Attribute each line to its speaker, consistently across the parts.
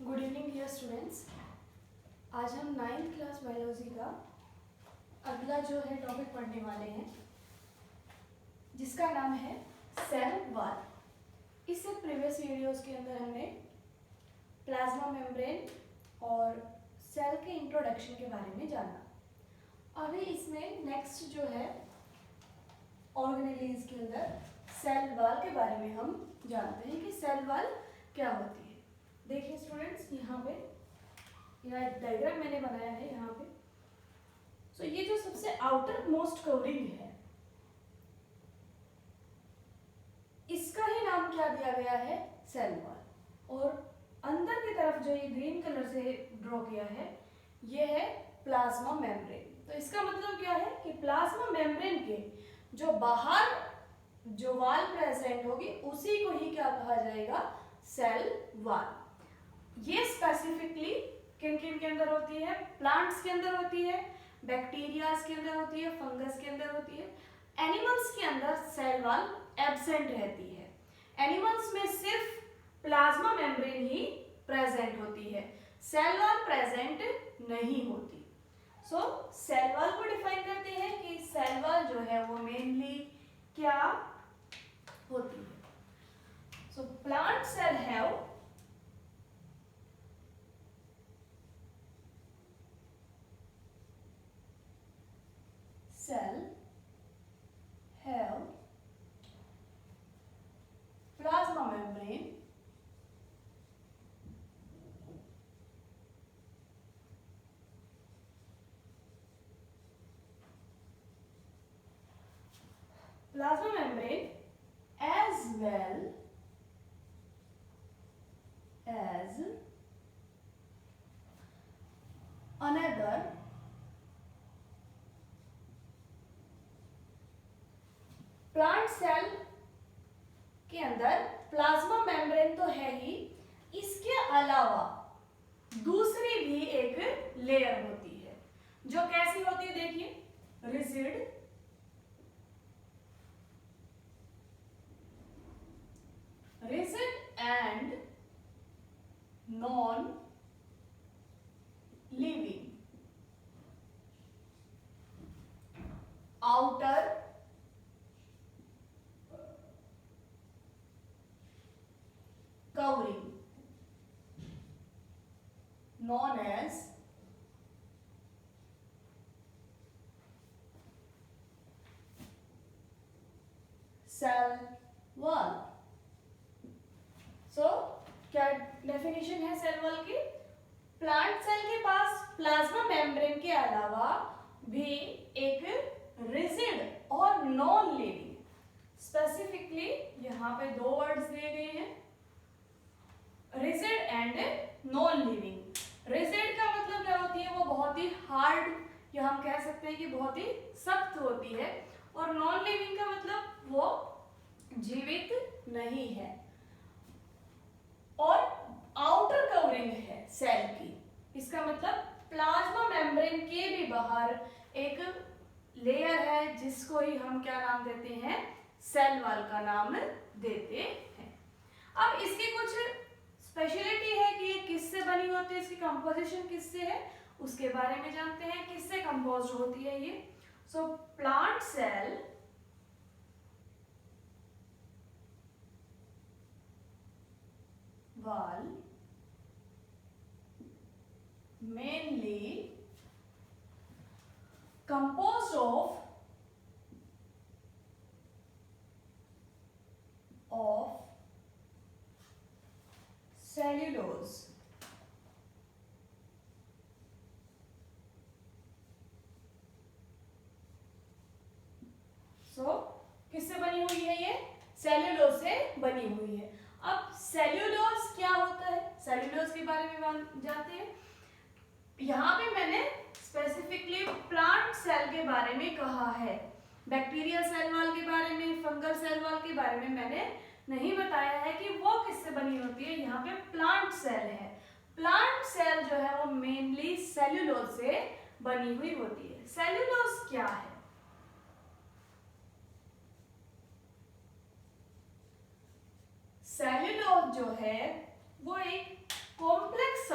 Speaker 1: Good evening dear students. आज हम 9th class biology का अगला जो है टॉपिक पढ़ने वाले हैं, जिसका नाम है सेल वॉल। इससे प्रीवियस वीडियोस के अंदर हमने प्लाज्मा मेम्ब्रेन और सेल के इंट्रोडक्शन के बारे में जाना। अभी इसमें नेक्स्ट जो है ऑर्गेनेलीज के अंदर सेल वॉल के बारे में हम जानते हैं कि सेल वॉल क्या होती है। देखिए स्टूडेंट्स, यहाँ पे एक डायग्राम मैंने बनाया है यहाँ पे। सो ये जो सबसे आउटर मोस्ट कवरिंग है, इसका ही नाम क्या दिया गया है? Cell wall. और अंदर की तरफ जो ये ग्रीन कलर से ड्रॉ किया है, ये है प्लाज्मा मेम्ब्रेन। तो इसका मतलब क्या है कि प्लाज्मा मेम्ब्रेन के जो बाहर जो वॉल प्रेजेंट होगी, उसी को ही क्या कहा जाएगा? Cell wall. ये स्पेसिफिकली किन किन के अंदर होती है? प्लांट्स के अंदर होती है, बैक्टीरियाज के अंदर होती है, फंगस के अंदर होती है। एनिमल्स के अंदर सेल वॉल एब्सेंट रहती है। एनिमल्स में सिर्फ प्लाज्मा मेम्ब्रेन ही प्रेजेंट होती है, सेल वॉल प्रेजेंट नहीं होती। सो सेल वॉल को डिफाइन करते हैं कि सेल वॉल जो है वो मेनली क्या होती है। So plant cell have cell have plasma membrane as well as another plant cell के अंदर प्लाज्मा मेम्ब्रेन तो है ही, इसके अलावा दूसरी भी एक लेयर होती है, जो कैसी होती है? देखिए, rigid, and non living outer covering known as cell wall। सो क्या डेफिनेशन है सेल वॉल की? प्लांट सेल के पास प्लाज्मा मेम्ब्रेन के अलावा भी एक रिजिड और नॉन लिविंग, स्पेसिफिकली यहाँ पे दो वर्ड्स दिए गए हैं, rigid and non living. Rigid का मतलब क्या होती है? वो बहुत ही हार्ड, या हम कह सकते हैं कि बहुत ही सख्त होती है। और नॉन लिविंग का मतलब वो जीवित नहीं है। और आउटर कवरिंग है सेल की, इसका मतलब प्लाज्मा मेम्ब्रेन के भी बाहर एक लेयर है, जिसको ही हम क्या नाम देते हैं? सेल वॉल का नाम देते हैं। अब इसकी कुछ स्पेशलिटी है कि ये किससे बनी होती है, इसकी कंपोजिशन किससे है, उसके बारे में जानते हैं। किससे कंपोज होती है ये? So plant cell wall mainly composed of cellulose, किससे बनी हुई है? ये सेल्यूलोज से बनी हुई है। अब सेल्यूलोज क्या होता है? सेल्यूलोज के बारे में जानते हैं। यहाँ पे मैंने स्पेसिफिकली प्लांट सेल के बारे में कहा है, बैक्टीरियल सेल वॉल के बारे में, फंगल सेल वॉल के बारे में मैंने नहीं बताया है कि वो किससे बनी होती है। यहाँ पे प्लांट सेल है। प्लांट सेल जो है वो मेनली सेल्यूलोज से बनी हुई होती है। सेल्यूलोज क्या है? सेल्यूलोज जो है वो एक कॉम्प्लेक्स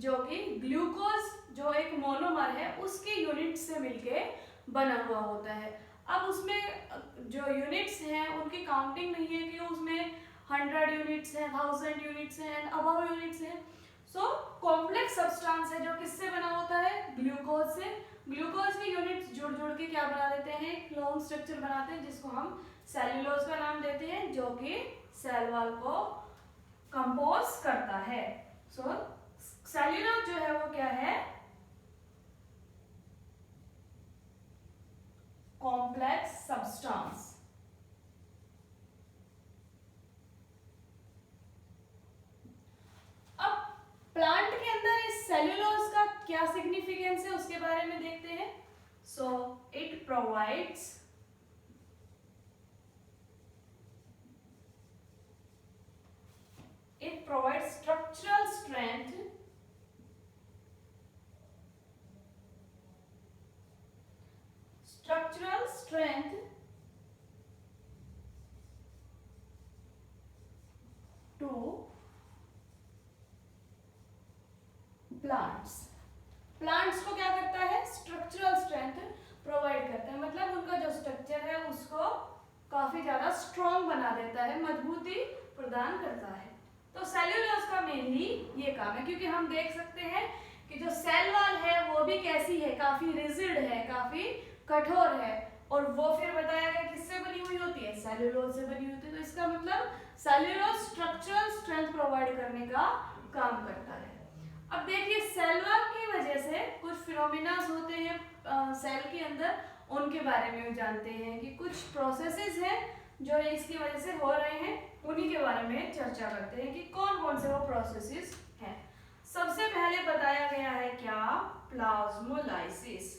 Speaker 1: जो कि ग्लूकोज जो एक मोनोमर है उसके यूनिट से मिलके बना हुआ होता है। अब उसमें जो यूनिट्स हैं उनकी काउंटिंग नहीं है कि उसमें 100 यूनिट्स हैं, 1000 यूनिट्स हैं एंड अबव यूनिट्स हैं। सो कॉम्प्लेक्स सब्सटेंस है जो किससे बना होता है, ग्लूकोज से। ग्लूकोज के यूनिट्स जुड़ जुड़ के क्या बना देते हैं, एक लॉन्ग स्ट्रक्चर बनाते हैं जिसको हम सेल्यूलोज का नाम देते हैं, जो कि सेल वॉल को कंपोज करता है। सो सेल्यूलोज जो है वो क्या है, कॉम्प्लेक्स सब्सटेंस। अब प्लांट के अंदर इस सेल्यूलोज का क्या सिग्निफिकेंस है उसके बारे में देखते हैं। So it provides structural strength to plants को क्या करता है, स्ट्रक्चरल स्ट्रेंथ प्रोवाइड करता है, मतलब उनका जो स्ट्रक्चर है उसको काफी ज्यादा स्ट्रॉन्ग बना देता है, मजबूती प्रदान करता है। तो सेल्यूलोज का मेनली ये काम है, क्योंकि हम देख सकते हैं कि जो सेल वॉल है वो भी कैसी है, काफी रिजिड है, काफी कठोर है, और वो फिर बताया गया किससे बनी हुई होती है, सेल्यूलोज से बनी होती है। तो इसका मतलब सेल्यूलोज स्ट्रक्चरल स्ट्रेंथ प्रोवाइड करने का काम करता है। अब देखिए सेल वॉल की वजह से कुछ फिनोमिना होते हैं सेल के अंदर, उनके बारे में जानते हैं कि कुछ प्रोसेसेस हैं जो इसकी वजह से हो रहे हैं, उन्हीं के बारे में चर्चा करते हैं कि कौन कौन से वो प्रोसेसेस हैं। सबसे पहले बताया गया है क्या, प्लाज्मोलाइसिस।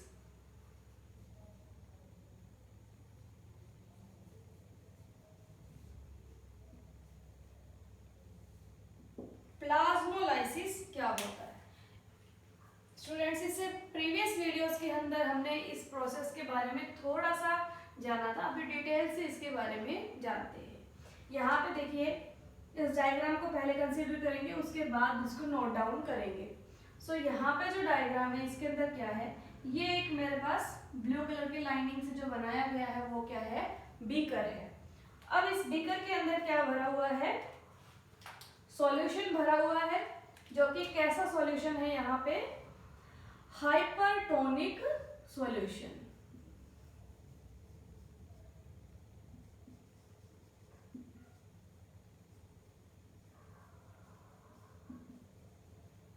Speaker 1: प्लाज्मोलाइसिस क्या होता है स्टूडेंट्स, इससे प्रीवियस वीडियोस के अंदर हमने इस प्रोसेस के बारे में थोड़ा सा जाना था, अभी डिटेल से इसके बारे में जानते हैं। यहाँ पे देखिए इस डायग्राम को पहले कंसीडर करेंगे, उसके बाद इसको नोट डाउन करेंगे। सो यहाँ पे जो डायग्राम है इसके अंदर क्या है, ये एक मेरे पास ब्लू कलर की लाइनिंग से जो बनाया गया है वो क्या है, बीकर है। अब इस बीकर के अंदर क्या भरा हुआ है, सॉल्यूशन भरा हुआ है, जो कि कैसा सॉल्यूशन है, यहाँ पे हाइपरटोनिक सॉल्यूशन।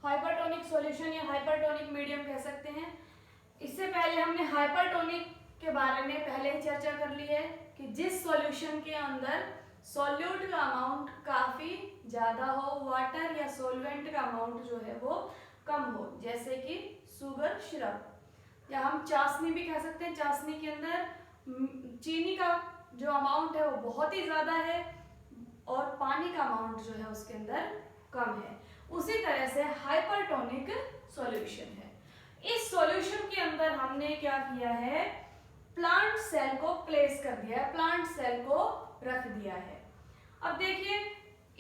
Speaker 1: हाइपरटोनिक सॉल्यूशन या हाइपरटोनिक मीडियम कह सकते हैं। इससे पहले हमने हाइपरटोनिक के बारे में पहले ही चर्चा कर ली है कि जिस सॉल्यूशन के अंदर सॉल्यूट का अमाउंट काफी ज्यादा हो, वाटर या सॉल्वेंट का अमाउंट जो है वो कम हो, जैसे कि शुगर सिरप, या हम चाशनी भी कह सकते हैं। चाशनी के अंदर चीनी का जो अमाउंट है वो बहुत ही ज्यादा है और पानी का अमाउंट जो है उसके अंदर कम है। उसी तरह से हाइपरटोनिक सॉल्यूशन है। इस सॉल्यूशन के अंदर हमने क्या किया है, प्लांट सेल को प्लेस कर दिया है, प्लांट सेल को रख दिया है। अब देखिए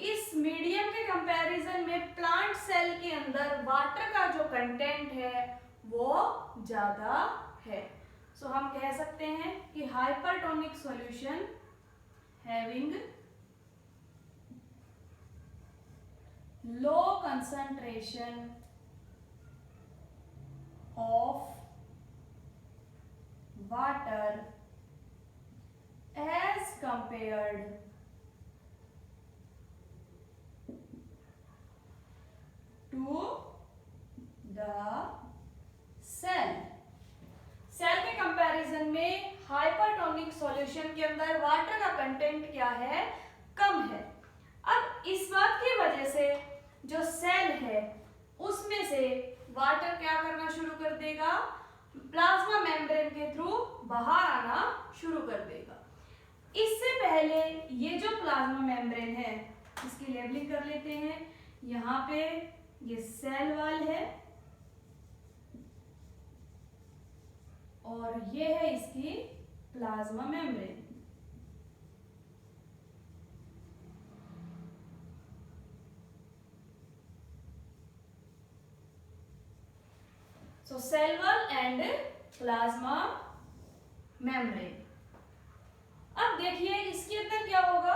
Speaker 1: इस मीडियम के कंपैरिजन में प्लांट सेल के अंदर वाटर का जो कंटेंट है वो ज्यादा है। सो हम कह सकते हैं कि hypertonic solution having low concentration of water as compared to the cell। Cell के कंपैरिजन में हाइपरटोनिक सॉल्यूशन के अंदर वाटर का कंटेंट क्या है, कम है। अब इस बात की वजह से जो सेल है उसमें से वाटर क्या करना शुरू कर देगा, प्लाज्मा मेम्ब्रेन के थ्रू बाहर आना शुरू कर देगा। इससे पहले ये जो प्लाज्मा मेम्ब्रेन है इसकी लेबलिंग कर लेते हैं। यहाँ पे ये सेल वॉल है और ये है इसकी plasma membrane. So cell wall and plasma membrane. अब देखिए इसके अंदर क्या होगा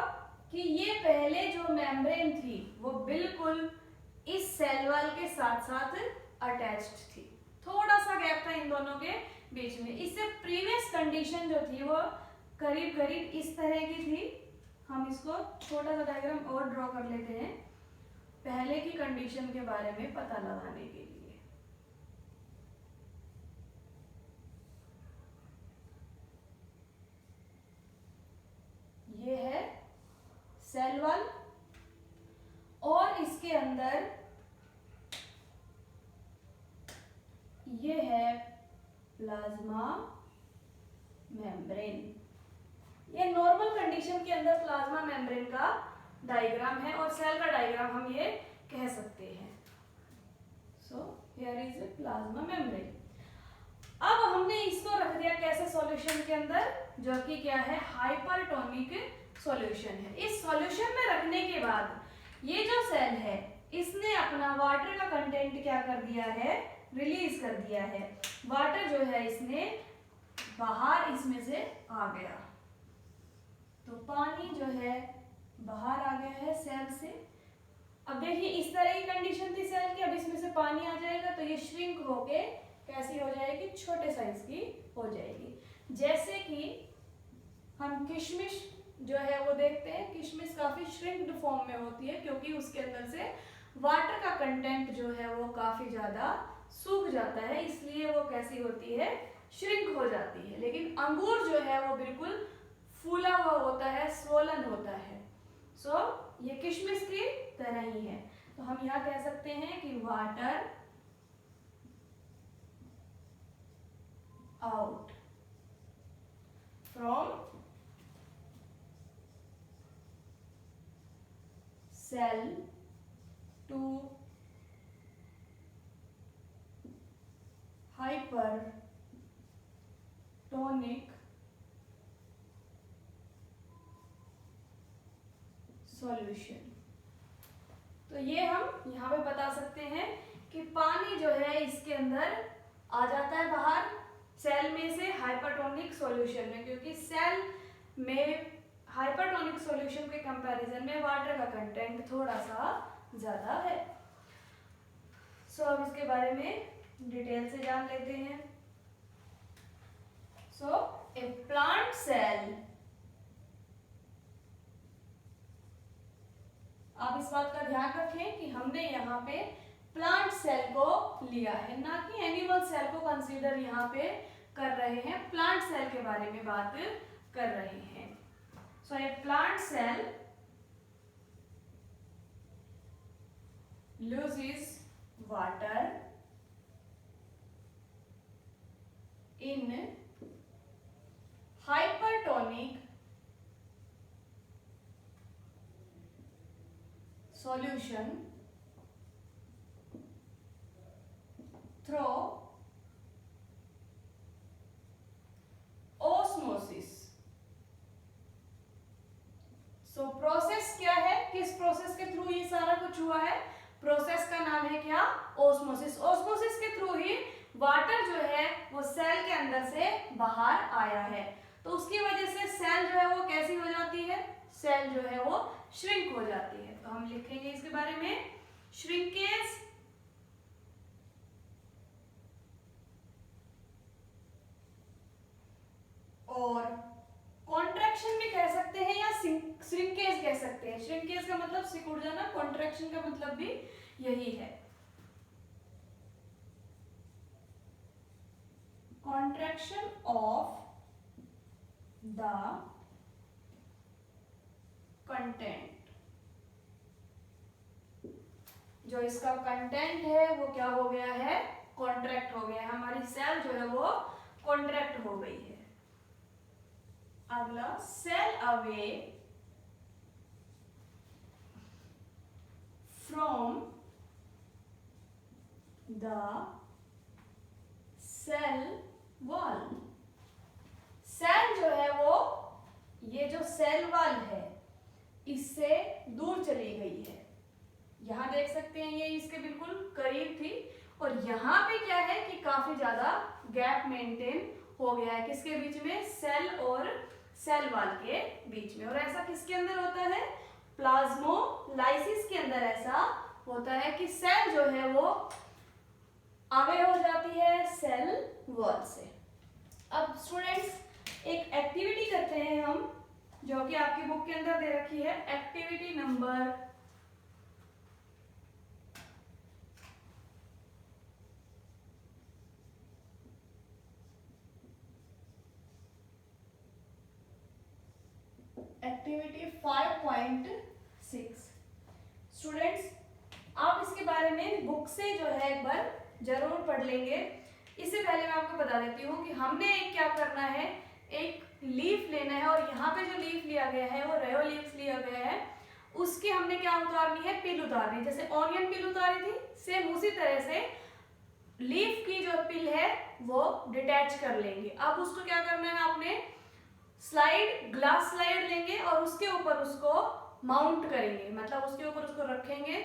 Speaker 1: कि ये पहले जो मेम्ब्रेन थी वो बिल्कुल इस सेल वॉल के साथ साथ अटैच्ड थी, थोड़ा सा गैप था इन दोनों के बीच में। इससे प्रीवियस कंडीशन जो थी वो करीब करीब इस तरह की थी। हम इसको छोटा सा डायग्राम और ड्रॉ कर लेते हैं पहले की कंडीशन के बारे में पता लगाने के लिए। ये है सेल वॉल और इसके अंदर ये है प्लाज्मा मेम्ब्रेन। ये नॉर्मल कंडीशन के अंदर प्लाज्मा मेम्ब्रेन का डायग्राम है और सेल का डायग्राम हम ये कह सकते हैं। So here is plasma membrane. अब हमने इसको रख दिया कैसे सॉल्यूशन के अंदर, जो कि क्या है हाइपरटोनिक सॉल्यूशन है। इस सॉल्यूशन में रखने के बाद ये जो सेल है इसने अपना वाटर का कंटेंट क्या कर दिया है, रिलीज कर दिया है। वाटर जो है इसने बाहर इसमें से आ गया, तो पानी जो है बाहर आ गया है सेल से। अब देखिए इस तरह की कंडीशन थी सेल की, अब इसमें से पानी आ जाएगा तो ये श्रिंक होके कैसी हो जाएगी, छोटे साइज की हो जाएगी। जैसे कि हम किशमिश जो है वो देखते हैं, किशमिश काफी श्रिंक्ड फॉर्म में होती है क्योंकि उसके अंदर से वाटर का कंटेंट जो है वो काफी ज्यादा सूख जाता है, इसलिए वो कैसी होती है, श्रिंक हो जाती है। लेकिन अंगूर जो है वो बिल्कुल फूला हुआ होता है, स्वोलन होता है। सो ये किशमिश की तरह ही है। तो हम यहाँ कह सकते हैं कि water out from cell to hypertonic solution. तो ये हम यहाँ पे बता सकते हैं कि पानी जो है इसके अंदर आ जाता है बाहर सेल में से हाइपरटोनिक सॉल्यूशन में, क्योंकि सेल में हाइपरटोनिक सॉल्यूशन के कंपैरिजन में वाटर का कंटेंट थोड़ा सा ज्यादा है। सो अब इसके बारे में डिटेल से जान लेते हैं। सो ए प्लांट सेल, आप इस बात का ध्यान रखें कि हमने यहाँ पे प्लांट सेल को लिया है, ना कि एनिमल सेल को कंसीडर यहाँ पे कर रहे हैं, प्लांट सेल के बारे में बात कर रहे हैं। So a plant cell loses water in hypertonic solution through osmosis। So process क्या है, किस प्रोसेस के थ्रू ये सारा कुछ हुआ है, प्रोसेस का नाम है क्या, ओस्मोसिस। ओस्मोसिस के थ्रू ही वाटर जो है वो सेल के अंदर से बाहर आया है, तो उसकी वजह से सेल जो है वो कैसी हो जाती है, सेल जो है वो श्रिंक हो जाती है। तो हम लिखेंगे इसके बारे में श्रिंकेज और कॉन्ट्रैक्शन भी कह सकते हैं या श्रिंकेज कह सकते हैं। श्रिंकेज का मतलब सिकुड़ जाना, कॉन्ट्रैक्शन का मतलब भी यही है, कॉन्ट्रैक्शन ऑफ द कंटेंट। जो इसका कंटेंट है वो क्या हो गया है, कॉन्ट्रैक्ट हो गया है, हमारी सेल जो है वो कॉन्ट्रैक्ट हो गई है। अगला cell away from the cell wall. Cell जो है वो, ये जो सेल वॉल है इससे दूर चली गई है। यहां देख सकते हैं ये इसके बिल्कुल करीब थी और यहाँ पे क्या है कि काफी ज्यादा गैप मेंटेन हो गया है किसके बीच में, सेल और सेल वॉल के बीच में। और ऐसा किसके अंदर होता है, प्लाज्मोलाइसिस के अंदर ऐसा होता है कि सेल जो है वो आगे हो जाती है सेल वॉल से। अब स्टूडेंट्स एक एक्टिविटी करते हैं हम, जो कि आपकी बुक के अंदर दे रखी है, एक्टिविटी नंबर 5.6। स्टूडेंट्स आप इसके बारे में बुक से जो है एक बार जरूर पढ़ लेंगे। इससे पहले मैं आपको बता देती हूँ कि हमने एक क्या करना है, एक लीफ लेना है और यहाँ पे जो लीफ लिया गया है वो रेयो लीफ लिया गया है, उसकी हमने क्या उतारनी है, पिल उतारनी है। जैसे ऑनियन पिल उतारी थी, सेम उसी तरह से लीफ की जो पिल है वो डिटैच कर लेंगे। अब उसको क्या करना है, आपने स्लाइड, ग्लास स्लाइड लेंगे और उसके ऊपर उसको माउंट करेंगे, मतलब उसके ऊपर उसको रखेंगे।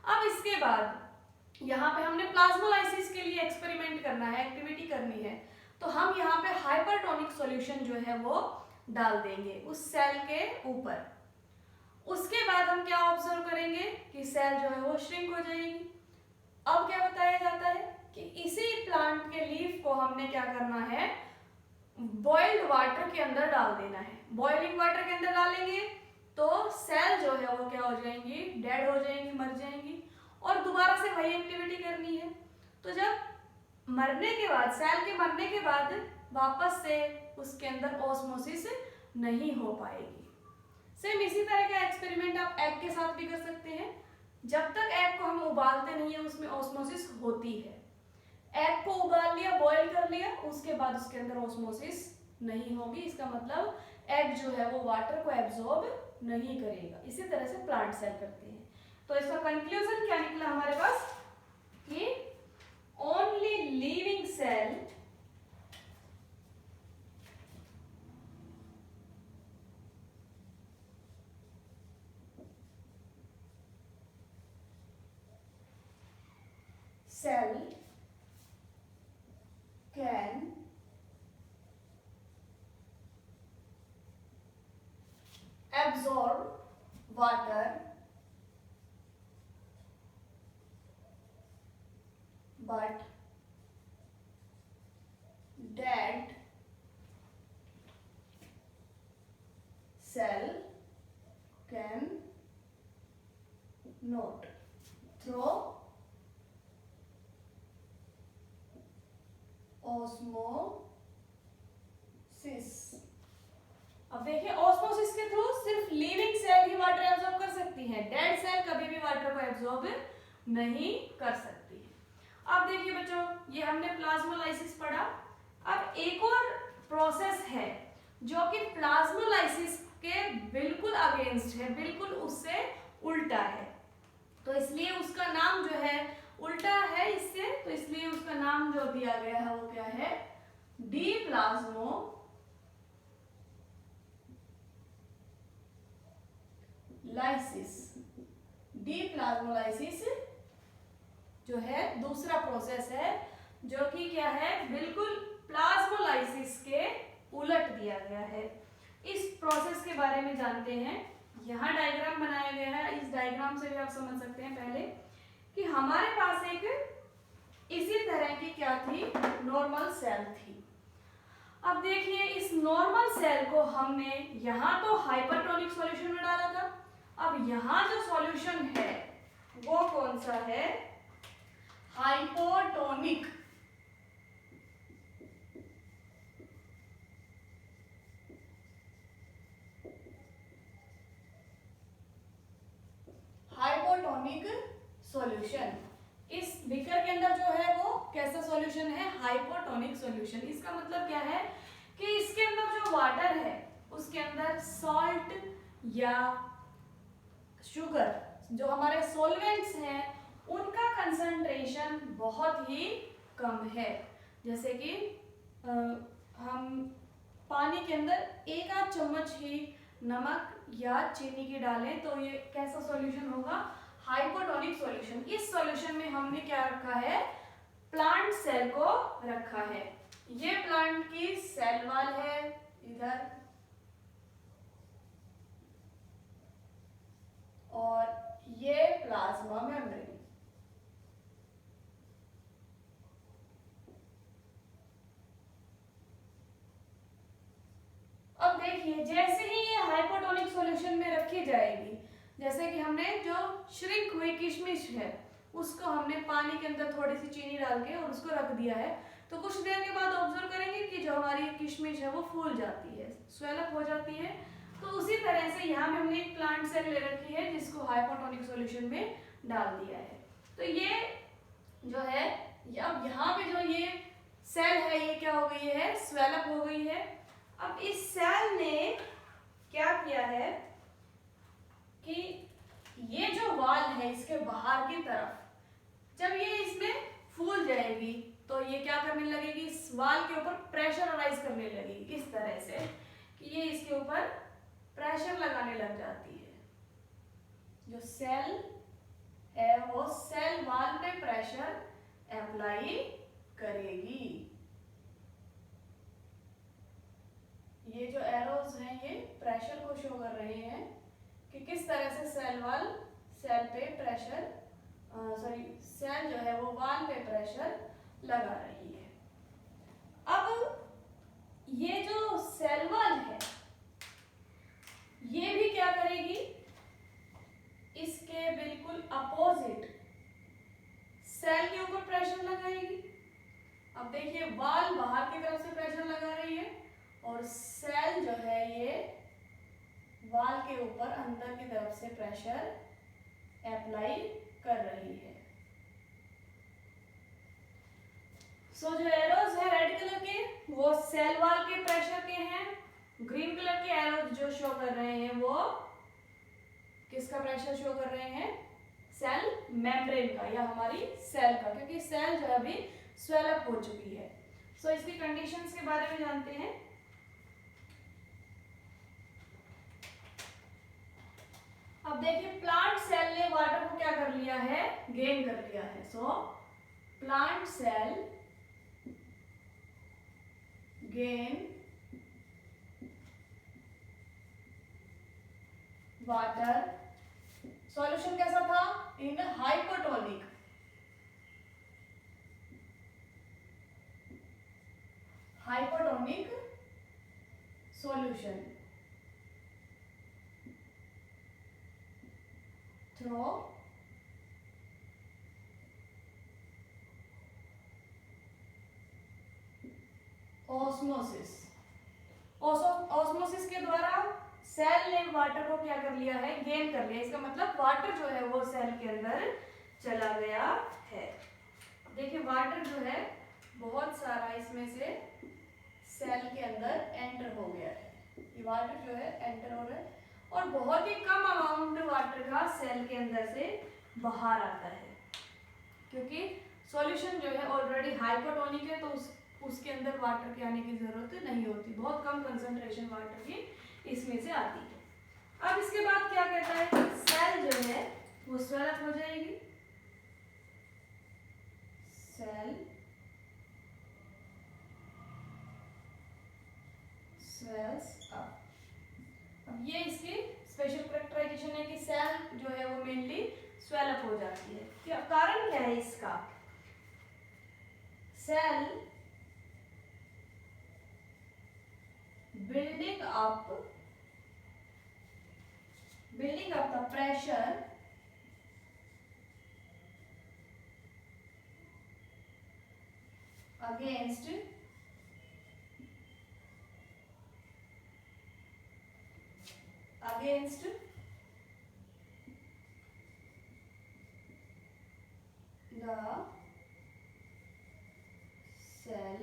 Speaker 1: अब इसके बाद यहाँ पे हमने प्लाज्मोलाइसिस के लिए एक्सपेरिमेंट करना है, एक्टिविटी करनी है, तो हम यहाँ पे हाइपरटोनिक सॉल्यूशन जो है वो डाल देंगे उस सेल के ऊपर। उसके बाद हम क्या ऑब्जर्व करेंगे कि सेल जो है वो श्रिंक हो जाएगी। अब क्या बताया जाता है कि इसी प्लांट के लीफ को हमने क्या करना है, बॉइल्ड वाटर के अंदर डाल देना है। बॉइलिंग वाटर के अंदर डालेंगे तो सेल जो है वो क्या हो जाएंगी, डेड हो जाएंगी, मर जाएंगी, और दोबारा से वही एक्टिविटी करनी है। तो जब मरने के बाद, सेल के मरने के बाद वापस से उसके अंदर ऑस्मोसिस नहीं हो पाएगी। सेम इसी तरह का एक्सपेरिमेंट आप एग के साथ भी कर सकते हैं। जब तक एग को हम उबालते नहीं है उसमें ऑस्मोसिस होती है। एग को उबाल लिया, बॉईल कर लिया, उसके बाद उसके अंदर ऑस्मोसिस नहीं होगी। इसका मतलब एग जो है वो वाटर को एब्जॉर्ब नहीं करेगा। इसी तरह से प्लांट सेल करते हैं। तो इसका कंक्लूजन क्या निकला हमारे पास कि only living cell can absorb water but dead cell can not through osmosis. अब देखिए ऑस्मोसिस के थ्रू सिर्फ लिविंग सेल ही वाटर एब्जॉर्ब कर सकती है, डेड सेल कभी भी वाटर को एब्जॉर्ब नहीं कर सकती है। अब देखिए बच्चों, ये हमने प्लाज्मोलाइसिस पढ़ा। अब एक और प्रोसेस है जो कि प्लाज्मोलाइसिस के बिल्कुल अगेंस्ट है, बिल्कुल उससे उल्टा है, तो इसलिए उसका नाम जो है उल्टा है इससे, तो इसलिए उसका नाम जो दिया गया है वो क्या है, डीप्लाज्मोलाइसिस। डीप्लाज्मोलाइसिस जो है दूसरा प्रोसेस है जो कि क्या है, बिल्कुल प्लाज्मोलाइसिस के उलट दिया गया है। इस प्रोसेस के बारे में जानते हैं। यहाँ डायग्राम बनाया गया है, इस डायग्राम से भी आप समझ सकते हैं पहले कि हमारे पास एक इसी तरह की क्या थी, नॉर्मल सेल थी। अब देखिए इस नॉर्मल सेल को हमने यहाँ तो हाइपरटोनिक सॉल्यूशन में डाला था। अब यहाँ जो सॉल्यूशन है वो कौन सा है, हाइपोटोनिक। Hypotonic solution. इस बीकर के अंदर जो है वो कैसा सॉल्यूशन है, हाइपोटोनिक सॉल्यूशन। इसका मतलब क्या है कि इसके अंदर जो वाटर है उसके अंदर सॉल्ट या शुगर, जो हमारे सॉल्वेंट्स हैं, उनका कंसंट्रेशन बहुत ही कम है। जैसे कि हम पानी के अंदर एक आध चम्मच ही नमक या चीनी की डालें तो ये कैसा सॉल्यूशन होगा, हाइपोटोनिक सॉल्यूशन। इस सॉल्यूशन में हमने क्या रखा है, प्लांट सेल को रखा है। ये प्लांट की सेल वॉल है इधर, और ये प्लाज्मा मेम्ब्रेन। अब देखिए, जैसे ही ये हाइपोटोनिक सॉल्यूशन में रखी जाएगी, जैसे कि हमने जो श्रिंक हुई किशमिश है उसको हमने पानी के अंदर थोड़ी सी चीनी डाल के और उसको रख दिया है, तो कुछ देर के बाद ऑब्जर्व करेंगे कि जो हमारी किशमिश है वो फूल जाती है, स्वेलअप हो जाती है। तो उसी तरह से यहाँ में हमने एक प्लांट सेल ले रखी है जिसको हाइपोटोनिक सॉल्यूशन में डाल दिया है। तो ये जो है, अब यहाँ पे जो ये सेल है ये क्या हो गई है, स्वेलअप हो गई है। अब इस सेल ने क्या किया है कि ये जो वॉल है इसके बाहर की तरफ, जब ये इसमें फूल जाएगी तो ये क्या करने लगेगी, इस वॉल के ऊपर प्रेशराइज करने लगेगी इस तरह से कि ये इसके ऊपर प्रेशर लगाने लग जाती है। जो सेल है वो सेल वॉल पे प्रेशर अप्लाई करेगी। ये जो एरोज हैं ये प्रेशर को शो कर रहे हैं कि किस तरह से सेल वॉल सेल पे प्रेशर सेल जो है वो वॉल पे प्रेशर लगा रही है। अब ये जो सेल वॉल है ये भी क्या करेगी, इसके बिल्कुल अपोजिट सेल के ऊपर प्रेशर लगाएगी। अब देखिए, वॉल बाहर की तरफ से प्रेशर लगा रही है और सेल जो है ये वॉल के ऊपर अंदर की तरफ से प्रेशर अप्लाई कर रही है। जो एरोज है रेड कलर के वो सेल वॉल के प्रेशर के हैं, ग्रीन कलर के एरोज जो शो कर रहे हैं वो किसका प्रेशर शो कर रहे हैं, सेल मेम्ब्रेन का या हमारी सेल का, क्योंकि सेल जो अभी स्वेलअप हो चुकी है। सो इसकी कंडीशंस के बारे में जानते हैं। अब देखिए, प्लांट सेल ने वाटर को क्या कर लिया है, गेन कर लिया है। So plant cell gain water. Solution कैसा था, in hypotonic solution through osmosis. Osmosis के द्वारा सेल ने वाटर को क्या कर लिया है, गेन कर लिया। इसका मतलब वाटर जो है वो सेल के अंदर चला गया है। देखिए, वाटर जो है बहुत सारा इसमें से सेल के अंदर एंटर हो गया है। ये वाटर जो है एंटर हो रहा है और बहुत ही कम अमाउंट वाटर का सेल के अंदर से बाहर आता है, क्योंकि सॉल्यूशन जो है ऑलरेडी हाइपोटोनिक है, तो उसके अंदर वाटर के आने की जरूरत नहीं होती। बहुत कम कंसंट्रेशन वाटर की इसमें से आती है। अब इसके बाद क्या कहता है, सेल जो है वो स्वेलअप हो जाएगी। Cell swells up. अब ये इसकी स्पेशल कैरेक्टराइजेशन है कि सेल जो है वो मेनली स्वेलअप हो जाती है। क्या कारण क्या है इसका, cell building up the pressure against the cell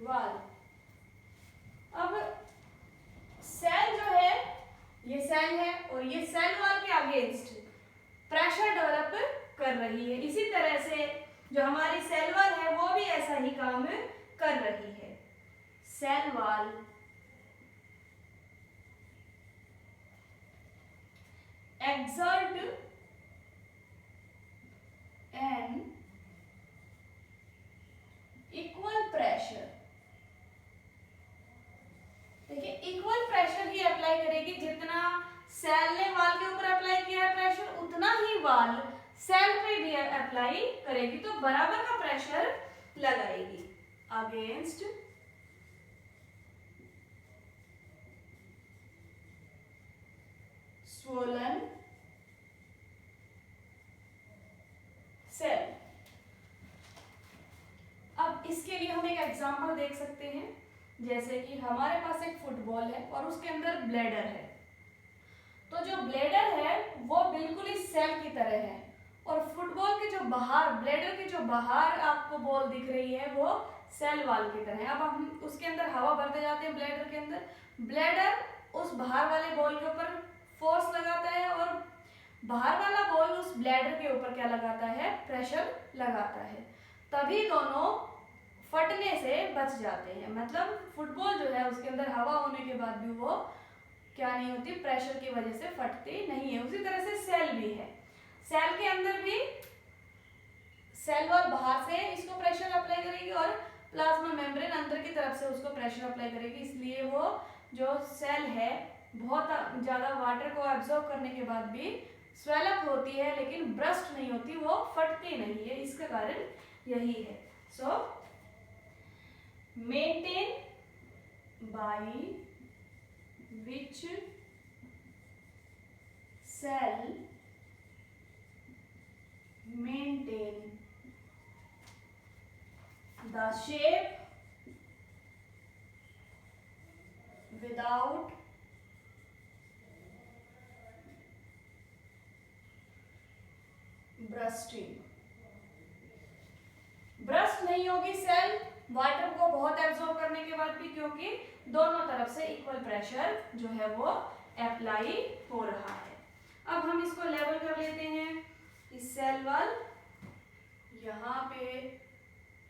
Speaker 1: wall। अब सेल जो है ये सेल है और ये सेल वॉल के अगेंस्ट प्रेशर डेवलप कर रही है। इसी तरह से जो हमारी सेल वॉल है वो भी ऐसा ही काम कर रही है। सेल वॉल exert an कि जितना सेल ने वाल के ऊपर अप्लाई किया है प्रेशर, उतना ही वाल सेल पे भी अप्लाई करेगी, तो बराबर का प्रेशर लगाएगी अगेंस्ट स्वोलन सेल। अब इसके लिए हम एक एग्जांपल देख सकते हैं, जैसे कि हमारे पास एक फुटबॉल है और उसके अंदर ब्लैडर है। तो जो ब्लैडर है वो बिल्कुल ही सेल की तरह है, और फुटबॉल के जो बाहर, ब्लैडर के जो बाहर आपको बॉल दिख रही है वो सेल वाल की तरह है। अब हम उसके अंदर हवा भरते जाते हैं ब्लैडर के अंदर, ब्लैडर उस बाहर वाले बॉल के ऊपर फोर्स लगाता है और बाहर वाला बॉल उस ब्लैडर के ऊपर क्या लगाता है, प्रेशर लगाता है, तभी दोनों फटने से बच जाते हैं। मतलब फुटबॉल जो है उसके अंदर हवा होने के बाद भी वो क्या नहीं होती, प्रेशर की वजह से फटती नहीं है। उसी तरह से सेल भी है, सेल के अंदर भी सेल वॉल बाहर से इसको प्रेशर अप्लाई करेगी और प्लाज्मा मेम्ब्रेन अंदर की तरफ से उसको प्रेशर अप्लाई करेगी, इसलिए वो जो सेल है बहुत ज्यादा वाटर को एब्जॉर्ब करने के बाद भी स्वेल अप होती है, लेकिन ब्रस्ट नहीं होती, वो फटती नहीं है। इसका कारण यही है। सो maintain by which cell maintain the shape without bursting। Burst नहीं होगी सेल वाटर को बहुत एब्जॉर्ब करने के बाद भी, क्योंकि दोनों तरफ से इक्वल प्रेशर जो है वो अप्लाई हो रहा है। अब हम इसको लेवल कर लेते हैं। इस सेल वॉल यहाँ पे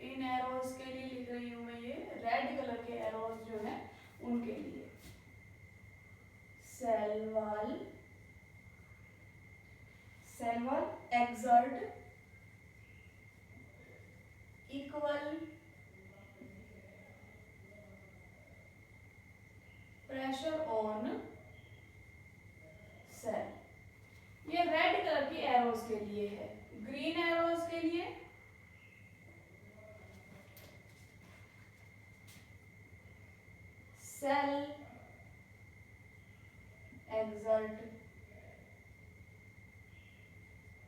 Speaker 1: इन एरोज के लिए लिख रही हूं मैं, ये रेड कलर के एरोज जो है उनके लिए। Cell wall exert equal pressure on cell. ये रेड कलर की एरोज के लिए है। ग्रीन एरोज के लिए cell exert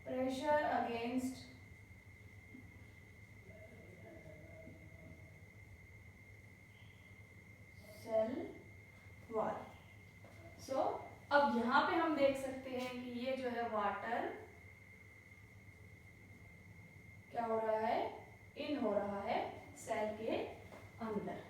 Speaker 1: pressure against cell wall। So अब यहाँ पे हम देख सकते हैं कि ये जो है वाटर क्या हो रहा है, इन हो रहा है सेल के अंदर।